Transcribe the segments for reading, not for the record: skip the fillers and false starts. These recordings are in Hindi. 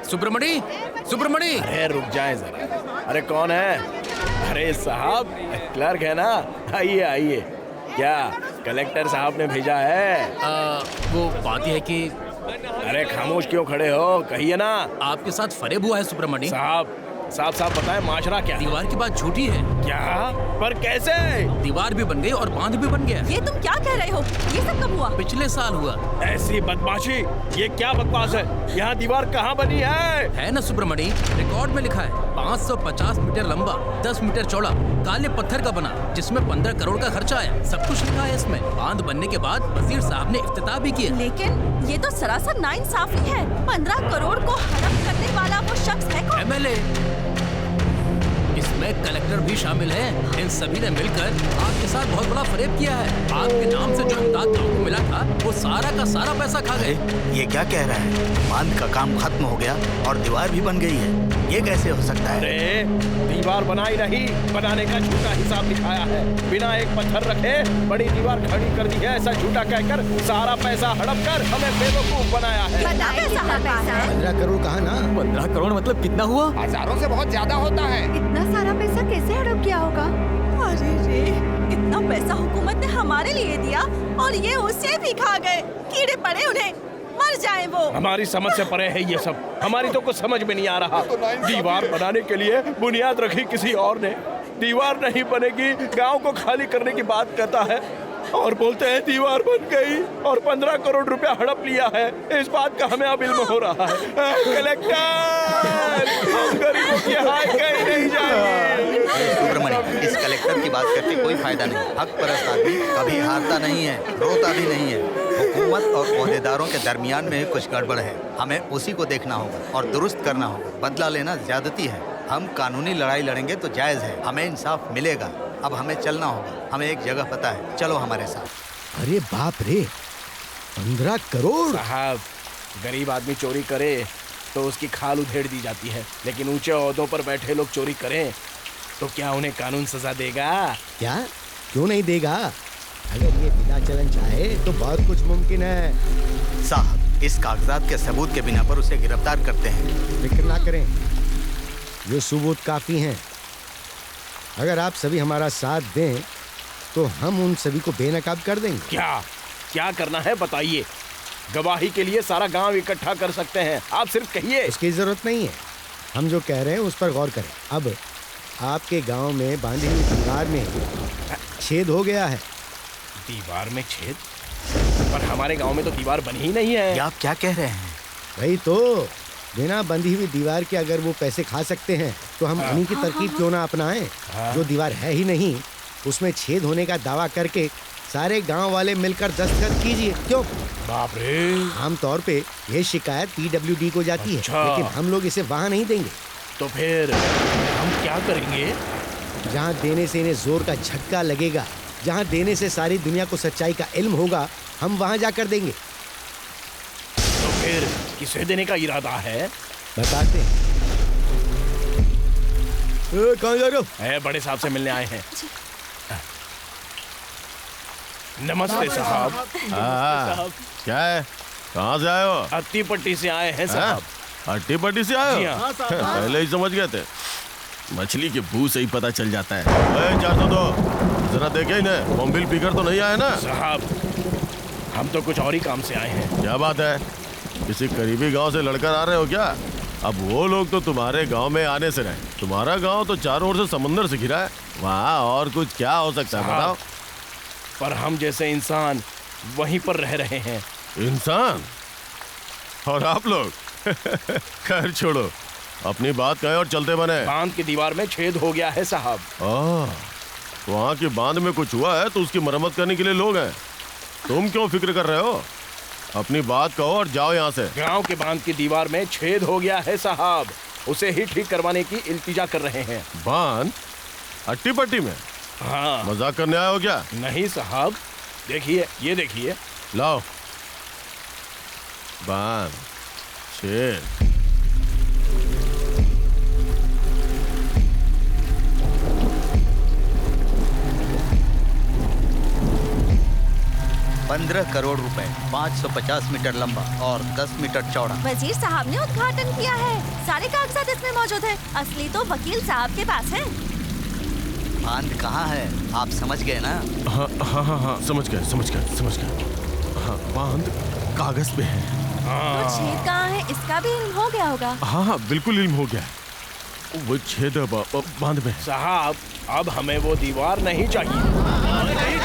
सुब्रमणी, सुब्रमणी। अरे रुक जाए जरा। अरे कौन है? अरे साहब क्लर्क है ना, आइए आइए। क्या कलेक्टर साहब ने भेजा है? वो बात यह है कि अरे खामोश क्यों खड़े हो, कहिए ना। आपके साथ फरेब हुआ है सुब्रमणी। साहब साफ साफ बताएं, माशरा क्या? दीवार की बात झूठी है। क्या? पर कैसे? दीवार भी बन गई और बांध भी बन गया। ये तुम क्या कह रहे हो? ये सब कब हुआ? पिछले साल हुआ। ऐसी बदमाशी, ये क्या बकवास है? यहाँ दीवार कहाँ बनी है ना सुब्रमणी, रिकॉर्ड में लिखा है 550 मीटर लंबा, 10 मीटर चौड़ा, काले पत्थर का बना, जिसमें 15 करोड़ का खर्चा आया। सब कुछ लिखा है इसमें। बांध बनने के बाद वजीर साहब ने इफ्तिताह भी किया। लेकिन ये तो सरासर नाइंसाफी है। 15 करोड़ को हड़प करने वाला वो शख्स है कौन? MLA, इसमें कलेक्टर भी शामिल है। इन सभी ने मिलकर आपके साथ बहुत बड़ा फरेब किया है। आपके नाम से जो इमदाद गाँव को मिला था, वो सारा का सारा पैसा खा गए। ये क्या कह रहा है? बांध का काम खत्म हो गया और दीवार भी बन गई है। ये कैसे हो सकता है? अरे दीवार बनाई नहीं, बनाने का झूठा हिसाब दिखाया है। बिना एक पत्थर रखे बड़ी दीवार खड़ी कर दी है, ऐसा झूठा कहकर सारा पैसा हड़प कर हमें बेवकूफ बनाया है। 15 करोड़ कहा ना? 15 करोड़ मतलब कितना हुआ? हजारों से बहुत ज्यादा होता है। इतना सारा पैसा कैसे हड़प किया होगा? अरे रे, इतना पैसा हुकूमत ने हमारे लिए दिया और ये उससे भी खा गए। कीड़े पड़े उन्हें, मर जाए वो। हमारी समझ से परे है ये सब। हमारी तो कुछ समझ में नहीं आ रहा। दीवार बनाने के लिए बुनियाद रखी किसी और ने। दीवार नहीं बनेगी, गांव को खाली करने की बात करता है और बोलते हैं दीवार बन गई और 15 करोड़ रुपया हड़प लिया है। इस बात का हमें अब इल्म हो रहा है। कलेक्टर, हम गरीबों की हाय कहीं नहीं जाएंगे। सुब्रमण्यम, इस कलेक्टर की बात करके कोई फायदा नहीं। हक परस्त आदमी कभी हारता नहीं है, रोता भी नहीं है। हुकूमत और ओहदेदारों के दरमियान में कुछ गड़बड़ है। हमें उसी को देखना होगा और दुरुस्त करना होगा। बदला लेना ज्यादती है। हम कानूनी लड़ाई लड़ेंगे तो जायज है, हमें इंसाफ मिलेगा। अब हमें चलना होगा, हमें एक जगह पता है, चलो हमारे साथ। अरे बाप रे, 15 करोड़! साहब, गरीब आदमी चोरी करे तो उसकी खाल उधेड़ दी जाती है, लेकिन ऊंचे ओहदों पर बैठे लोग चोरी करें तो क्या उन्हें कानून सजा देगा? क्या? क्यों नहीं देगा? अगर ये बिना चलन चाहे तो बहुत कुछ मुमकिन है। साहब, इस कागजात के सबूत के बिना पर उसे गिरफ्तार करते हैं। फिक्र ना करें, ये सबूत काफी हैं। अगर आप सभी हमारा साथ दें तो हम उन सभी को बेनकाब कर देंगे। क्या क्या करना है बताइए? गवाही के लिए सारा गांव इकट्ठा कर सकते हैं, आप सिर्फ कहिए। उसकी जरूरत नहीं है, हम जो कह रहे हैं उस पर गौर करें। अब आपके गांव में बांधी हुई दीवार में छेद हो गया है। दीवार में छेद? पर हमारे गांव में तो दीवार बनी ही नहीं है। आप क्या कह रहे हैं? वही तो, बिना बंधी हुई दीवार के अगर वो पैसे खा सकते हैं तो हम उन्हीं की तरकीब क्यों ना अपनाएं? जो दीवार है ही नहीं, उसमें छेद होने का दावा करके सारे गांव वाले मिलकर दस्तखत कीजिए। क्यों? बाप रे! आमतौर पे ये शिकायत PWD को जाती है, लेकिन हम लोग इसे वहाँ नहीं देंगे। तो फिर हम क्या करेंगे? जहाँ देने से इन्हें जोर का झटका लगेगा, जहाँ देने से सारी दुनिया को सच्चाई का इल्म होगा, हम वहाँ जाकर देंगे। तो फिर किसे देने का इरादा है? बताते हैं। कहाँ जा रहे हो? बड़े साहब से मिलने आए हैं। नमस्ते साहब। क्या है? कहाँ से आए हो? अत्ती पट्टी से आए हैं साहब। अट्टी पट्टी से आए जी हो? हाँ। पहले ही समझ गए थे। मछली के बू से ही पता चल जाता है। 402 जरा देखे इन्हें, बॉम्बिल पीकर तो नहीं आए ना? साहब, हम तो कुछ और ही काम से आए हैं। क्या बात है? किसी करीबी गांव से लड़कर आ रहे हो क्या? अब वो लोग तो तुम्हारे गांव में आने से रहे। तुम्हारा गांव तो चारों ओर से समंदर से घिरा है, वहाँ और कुछ क्या हो सकता है बताओ? पर हम जैसे इंसान वहीं पर रह रहे हैं। इंसान? और आप लोग? खैर छोड़ो, अपनी बात कहें और चलते बने। बांध की दीवार में छेद हो गया है साहब। वहाँ की बांध में कुछ हुआ है तो उसकी मरम्मत करने के लिए लोग हैं। तुम क्यों फिक्र कर रहे हो? अपनी बात कहो और जाओ यहाँ से। गांव के बांध की दीवार में छेद हो गया है साहब, उसे ही ठीक करवाने की इल्तिजा कर रहे हैं। बांध? अट्टी पट्टी में? हाँ। मजाक करने आए हो क्या? नहीं साहब, देखिए, ये देखिए। लाओ। बांध, छेद। 15 करोड़ रुपए, 550 मीटर लंबा और 10 मीटर चौड़ा। वजीर साहब ने उद्घाटन किया है, सारे कागजात इसमें मौजूद है। असली तो वकील साहब के पास है। बांध कहाँ है, आप समझ गए ना? हाँ हाँ हाँ हाँ, समझ गए। हाँ, बांध कागज पे है। तो छेद कहाँ है इसका भी इल्म हो गया होगा। हाँ, बिल्कुल इल्म हो गया। वो छेद बांध में। साहब, अब हमें वो दीवार नहीं चाहिए।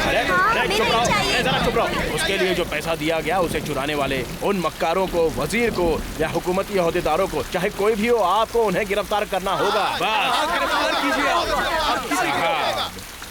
अरे चुप रहो, अरे जरा चुप रहो। उसके लिए जो पैसा दिया गया उसे चुराने वाले उन मक्कारों को, वजीर को या हुकूमती ओहदेदारों को, चाहे कोई भी हो, आपको उन्हें गिरफ्तार करना होगा। बस गिरफ्तार कीजिए।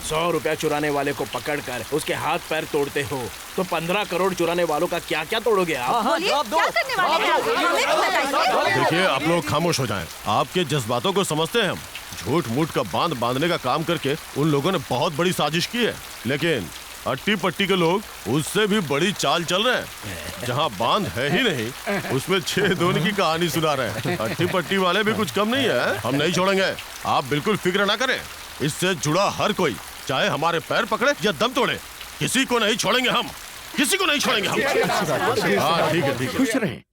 100 रुपया चुराने वाले को पकड़कर उसके हाथ पैर तोड़ते हो तो 15 करोड़ चुराने वालों का क्या क्या तोड़ोगे आप? बोलिए, क्या करने वाले हैं आप? हमें भी बताइए। देखिए, आप लोग खामोश हो जाएं। आपके जज्बातों को समझते हैं हम। झूठ मूठ का बांध बांधने का काम करके उन लोगों ने बहुत बड़ी साजिश की है, लेकिन अट्टी पट्टी के लोग उससे भी बड़ी चाल चल रहे हैं। जहाँ बांध है ही नहीं, उसमें छेद होने की कहानी सुना रहे हैं। अट्टी पट्टी वाले भी कुछ कम नहीं है। हम नहीं छोड़ेंगे, आप बिल्कुल फिक्र ना करें। इससे जुड़ा हर कोई, चाहे हमारे पैर पकड़े या दम तोड़े, किसी को नहीं छोड़ेंगे हम। हाँ, ठीक है।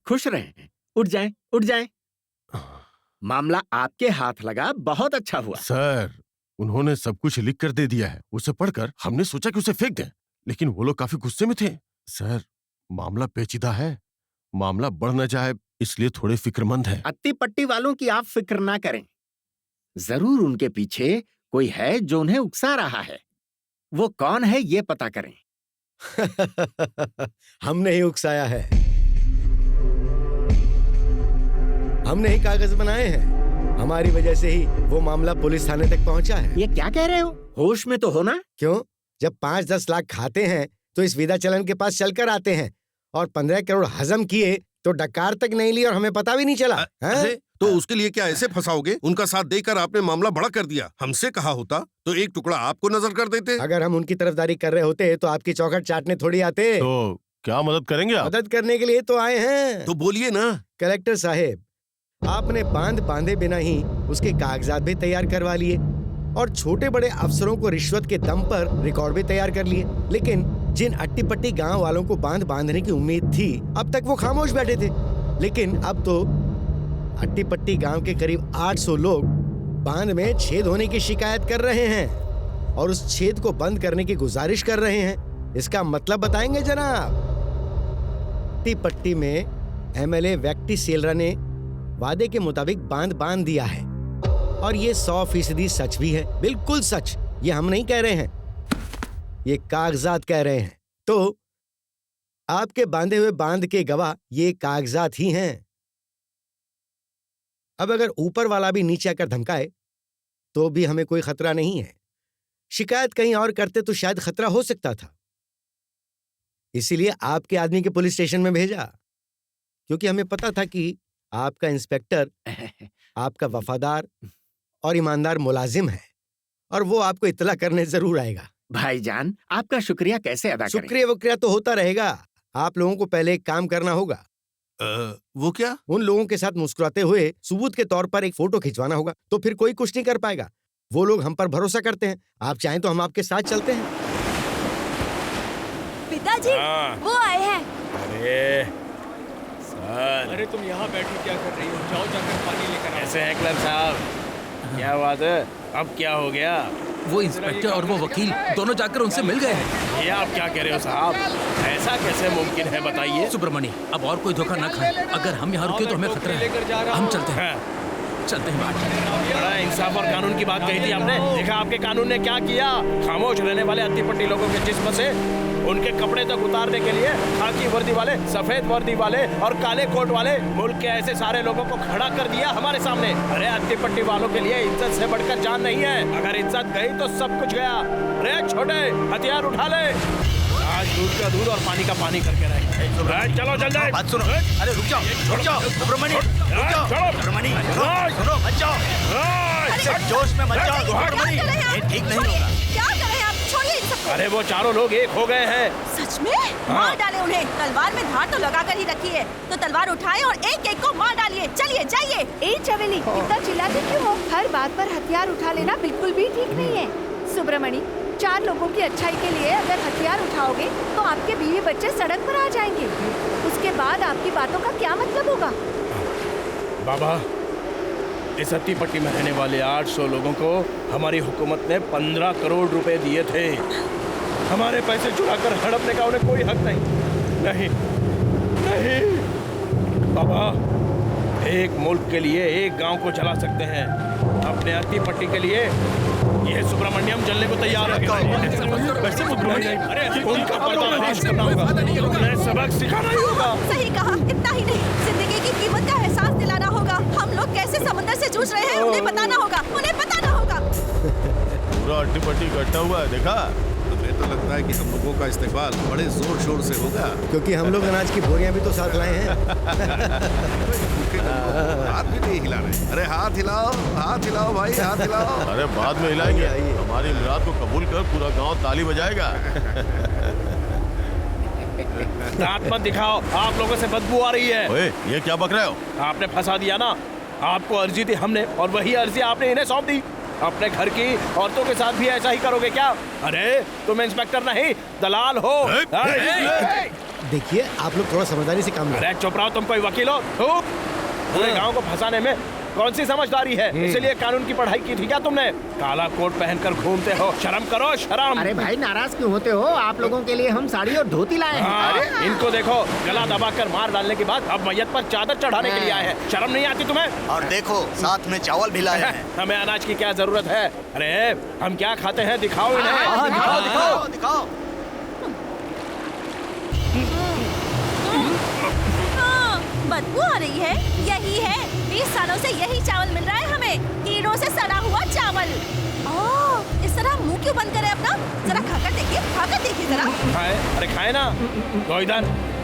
खुश रहें। उठ जाएं। मामला आपके हाथ लगा, बहुत अच्छा हुआ। सर, उन्होंने सब कुछ लिख कर दे दिया है। उसे पढ़कर हमने सोचा कि उसे फेंक दें, लेकिन वो लोग काफी गुस्से में थे। सर, मामला पेचीदा है, मामला बढ़ न जाए इसलिए थोड़े फिक्रमंद हैं। अत्ती पट्टी वालों की आप फिक्र ना करें, जरूर उनके पीछे कोई है जो उन्हें उकसा रहा है। वो कौन है ये पता करें। हमने ही उकसाया है, हमने ही कागज बनाए हैं। हमारी वजह से ही वो मामला पुलिस थाने तक पहुंचा है। ये क्या कह रहे हो? होश में तो हो ना? क्यों? जब 5-10 लाख खाते हैं तो इस विदा चलन के पास चलकर आते हैं, और 15 करोड़ हजम किए तो डकार तक नहीं ली और हमें पता भी नहीं चला। तो उसके लिए क्या ऐसे फंसाओगे? उनका साथ देकर आपने मामला बड़ा कर दिया। हमसे कहा होता तो एक टुकड़ा आपको नजर कर देते। अगर हम उनकी तरफदारी कर रहे होते तो आपकी चौखट चाटने थोड़ी आते। तो क्या मदद करेंगे आप? मदद करने के लिए तो आए हैं। तो बोलिए ना। कलेक्टर साहेब, आपने बांध बांधे बिना ही उसके कागजात भी तैयार करवा लिए और छोटे बड़े अफसरों को रिश्वत के दम पर रिकॉर्ड भी तैयार कर लिए, लेकिन जिन अट्टी पट्टी गांव वालों को बांध बांधने की उम्मीद थी, अब तक वो खामोश बैठे थे। लेकिन अब तो अट्टी पट्टी गांव के करीब 800 लोग बांध में छेद होने की शिकायत कर रहे हैं और उस छेद को बंद करने की गुजारिश कर रहे हैं। इसका मतलब बताएंगे जनाब? अट्टी पट्टी में एमएलए व्यक्ति सेलरा ने वादे के मुताबिक बांध बांध दिया है और ये 100% सच भी है। बिल्कुल सच, ये हम नहीं कह रहे हैं, ये कागजात कह रहे हैं। तो आपके बांधे हुए बांध के गवाह ये कागजात ही हैं। अब अगर ऊपर वाला भी नीचे आकर धमकाए तो भी हमें कोई खतरा नहीं है। शिकायत कहीं और करते तो शायद खतरा हो सकता था, इसीलिए आपके आदमी के पुलिस स्टेशन में भेजा, क्योंकि हमें पता था कि आपका इंस्पेक्टर आपका वफादार और ईमानदार मुलाजिम है और वो आपको इत्तला करने जरूर आएगा। भाईजान, आपका शुक्रिया कैसे अदा करें? शुक्रिया वुक्रिया तो होता रहेगा। आप लोगों को पहले एक काम करना होगा। वो क्या? उन लोगों के साथ मुस्कुराते हुए सबूत के तौर पर एक फोटो खिंचवाना होगा, तो फिर कोई कुछ नहीं कर पाएगा। वो लोग हम पर भरोसा करते हैं। आप चाहें तो हम आपके साथ चलते हैं। पिताजी, वो आए हैं। अरे सर, अरे तुम यहाँ बैठे क्या कर रही हो? जाओ जाकर पानी लेकर आओ। कैसे हैं क्लर्क साहब? क्या बात है? अब क्या हो गया? वो इंस्पेक्टर और वो वकील दोनों जाकर उनसे मिल गए हैं। ये आप क्या कह रहे हो साहब? ऐसा कैसे मुमकिन है, बताइए। सुब्रमणि, अब और कोई धोखा न खाए। अगर हम यहाँ रुके तो हमें खतरा है। हम चलते हैं बाहर। बड़ा इंसाफ और कानून की बात कही थी आपने। देखा आपके कानून ने क्या किया? खामोश रहने वाले अत्ती पट्टी लोगों के जिस्म से उनके कपड़े तक उतारने के लिए खाकी वर्दी वाले, सफेद वर्दी वाले और काले कोट वाले मुल्क के ऐसे सारे लोगों को खड़ा कर दिया हमारे सामने। अरे अत्ती पट्टी वालों के लिए इज्जत से बढ़कर जान नहीं है। अगर इज्जत गई तो सब कुछ गया। अरे छोटे, हथियार उठा ले। आज दूध का दूध और पानी का पानी करके रहे। चलो जल्दी। बात सुनो। अरे रुक जाओ सुब्रमणि, रुक जाओ सुब्रमणि, सुनो, मत जाओ। जोश में मत जाओ सुब्रमणि, ये ठीक नहीं होगा। क्या कर रहे हैं आप? छोड़िए इन सबको। अरे वो चारों लोग एक हो गए हैं। सच में? मार डाले उन्हें। तलवार में धार तो लगा कर ही रखी है, तो तलवार उठाएं और एक एक को मार डालिए। चलिए जाइए। ए चवेली, इतना चिल्लाते क्यों हो? हर बात पर हथियार उठा लेना बिल्कुल भी ठीक नहीं है। सुब्रमणि, 4 लोगों की अच्छाई के लिए अगर हथियार उठाओगे तो आपके बीवी बच्चे सड़क पर आ जाएंगे। उसके बाद आपकी बातों का क्या मतलब होगा? बाबा, इस हट्टी पट्टी में रहने वाले 800 लोगों को हमारी हुकूमत ने 15 करोड़ रुपए दिए थे। हमारे पैसे चुराकर हड़पने का उन्हें कोई हक नहीं। बाबा, एक मुल्क के लिए एक गांव को जला सकते हैं, अपने हट्टी पट्टी के लिए ये सुब्रमण्यम जलने को तैयार है। अरे उनका पर्दाफाश करना होगा, उन्हें सबक सिखाना ही होगा। सही कहा, इतना ही नहीं, जिंदगी की कीमत का एहसास दिलाना होगा। हम लोग कैसे समुद्र से जूझ रहे हैं उन्हें बताना होगा। पूरा हट्टी पट्टी इकट्ठा हुआ है, देखा? मुझे तो लगता है कि हम लोगों का इस्तेमाल बड़े जोर शोर से होगा, क्योंकि हम लोग अनाज की बोरियां भी तो साथ लाए हैं। हाथ भी नहीं हिला रहे। अरे हाथ हिलाओ भाई, हाथ हिलाओ। अरे बाद में हिलाएंगे, हमारी मुराद को कबूल कर पूरा गांव ताली बजाएगा। दांत मत दिखाओ, आप लोगों से बदबू आ रही है। ओए, ये क्या बक रहे हो? आपने फंसा दिया ना, आपको अर्जी दी हमने और वही अर्जी आपने इन्हें सौंप दी। अपने घर की औरतों के साथ भी ऐसा ही करोगे क्या? अरे तुम इंस्पेक्टर नहीं, दलाल हो। देखिए, आप लोग थोड़ा समझदारी से काम लें। अरे चुप रहो, तुम कोई वकील हो? पूरे गांव को फंसाने में कौन सी समझदारी है? इसलिए कानून की पढ़ाई की थी क्या तुमने? काला कोट पहनकर घूमते हो, शर्म करो, शर्म। अरे भाई, नाराज क्यों होते हो? आप लोगों के लिए हम साड़ी और धोती लाए हैं। अरे इनको देखो, गला दबाकर मार डालने के बाद अब मैयत पर चादर चढ़ाने के लिए आए हैं। शर्म नहीं आती तुम्हें? और देखो, साथ में चावल भी लाए हैं। हमें अनाज की क्या जरूरत है? अरे हम क्या खाते हैं, दिखाओ इन्हें। दिखाओ। बदबू आ रही है, यही है। 20 सालों से यही चावल मिल रहा है हमें, कीड़ों से सड़ा हुआ चावल। ओह, इस तरह मुंह क्यों बंद करे अपना? जरा खाकर देखिए जरा। अरे खाए ना। तो इधर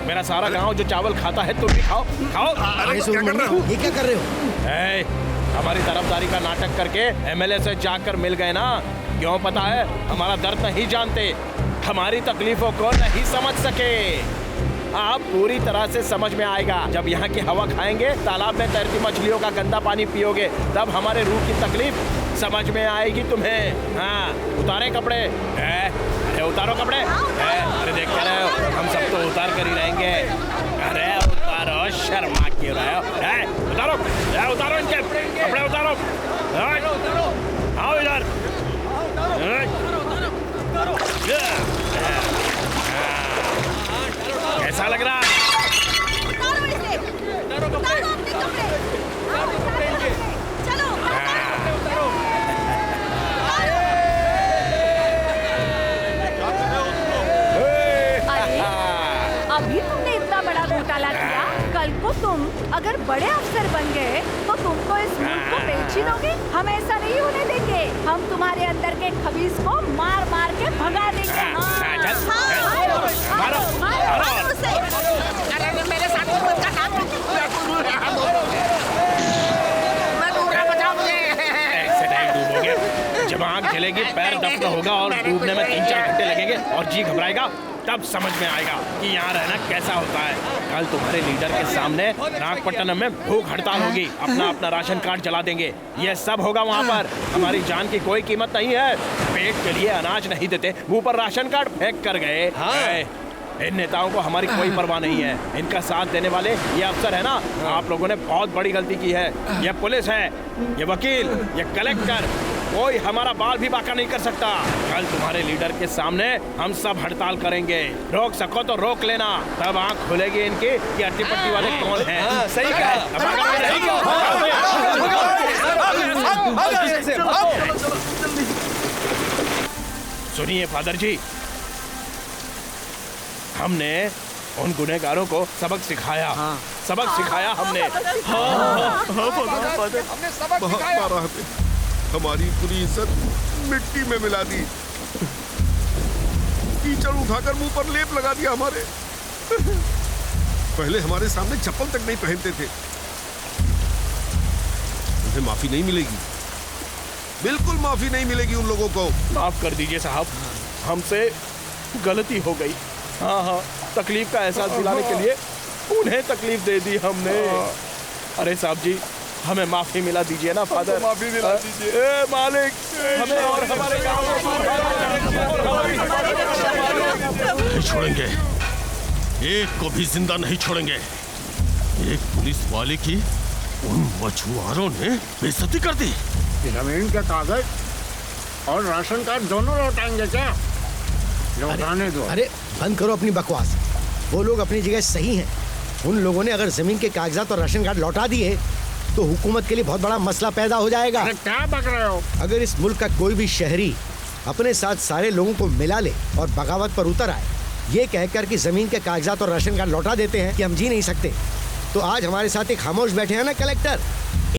मेरा सारा गांव जो चावल खाता है तुम भी खाओ। अरे ये क्या कर रहे हो? हमारी तरफदारी का नाटक करके एमएलए से जाकर मिल गए ना। क्यों? पता है, हमारा दर्द नहीं जानते, हमारी तकलीफों को नहीं समझ सके। आप पूरी तरह से समझ में आएगा जब यहाँ की हवा खाएंगे, तालाब में तैरती मछलियों का गंदा पानी पियोगे, तब हमारे रूह की तकलीफ समझ में आएगी तुम्हें। हाँ, उतारे कपड़े। अरे उतारो कपड़े। अरे देख क्या रहे हो, हम सब तो उतार कर ही रहेंगे। अरे उतारो, शर्मा क्यों रहे हो? उतारो इनके कपड़े, उतारो। आओ इधर। कैसा लग रहा है? चलो। अभी तुमने इतना बड़ा घोटाला किया, कल को तुम अगर बड़े अफसर बन गए तो तुमको इस मुल्क को बेच ही दोगे। हम ऐसा नहीं होने देंगे। हम तुम्हारे अंदर के खबीज को मार मार के भगा देंगे। मेरे साथ का नाम ऐसे नहीं डूबोगे। जब आग जलेगी, पैर दफ्न होगा और डूबने में 3-4 घंटे लगेंगे और जी घबराएगा, तब समझ में आएगा कि यहाँ रहना कैसा होता है। कल तुम्हारे लीडर के सामने नागपट्टनम में भूख हड़ताल होगी, अपना राशन कार्ड जला देंगे। ये सब होगा वहाँ पर। हमारी जान की कोई कीमत नहीं है। पेट के लिए अनाज नहीं देते, मुंह पर राशन कार्ड फेंक कर गए। इन नेताओं को हमारी कोई परवाह नहीं है। इनका साथ देने वाले ये अफसर है ना, आप लोगों ने बहुत बड़ी गलती की है। ये पुलिस है, ये वकील, ये कलेक्टर, कोई हमारा बाल भी बाका नहीं कर सकता। कल तुम्हारे लीडर के सामने हम सब हड़ताल करेंगे। रोक सको तो रोक लेना, तब आंख खुलेगी इनकी कि हट्टी पट्टी वाले कौन हैं। सही कहा। सुनिए फादर जी, हमने उन गुनहगारों को सबक सिखाया। सबक सिखाया हमने। हमने सबक सिखाया। हमारी पूरी इज्जत मिट्टी में मिला दी, कीचड़ उठाकर मुंह पर लेप लगा दिया हमारे। पहले हमारे सामने चप्पल तक नहीं पहनते थे। उन्हें माफी नहीं मिलेगी, बिल्कुल माफी नहीं मिलेगी उन लोगों को। माफ कर दीजिए साहब, हमसे गलती हो गई। हाँ, तकलीफ का एहसास दिलाने के लिए उन्हें तकलीफ दे दी हमने। अरे साहब जी, हमें माफी मिला दीजिए ना फादर, माफी दिला दीजिए। ए मालिक, हमें और हमारे गांव नहीं छोड़ेंगे, एक को भी जिंदा नहीं छोड़ेंगे। एक पुलिस वाले की उन मछुआरों ने बेइज्जती कर दी। जमीन के कागज और राशन कार्ड दोनों लौटाएंगे क्या? लौटाने दो। अरे बंद करो अपनी बकवास। वो लोग अपनी जगह सही हैं। उन लोगों ने अगर जमीन के कागजात और राशन कार्ड लौटा दिए तो हुकूमत के लिए बहुत बड़ा मसला पैदा हो जाएगा। अरे क्या बक रहे हो? अगर इस मुल्क का कोई भी शहरी अपने साथ सारे लोगों को मिला ले और बगावत पर उतर आए, ये कहकर कि जमीन के कागजात और राशन कार्ड लौटा देते हैं कि हम जी नहीं सकते, तो आज हमारे साथ एक खामोश बैठे हैं ना कलेक्टर,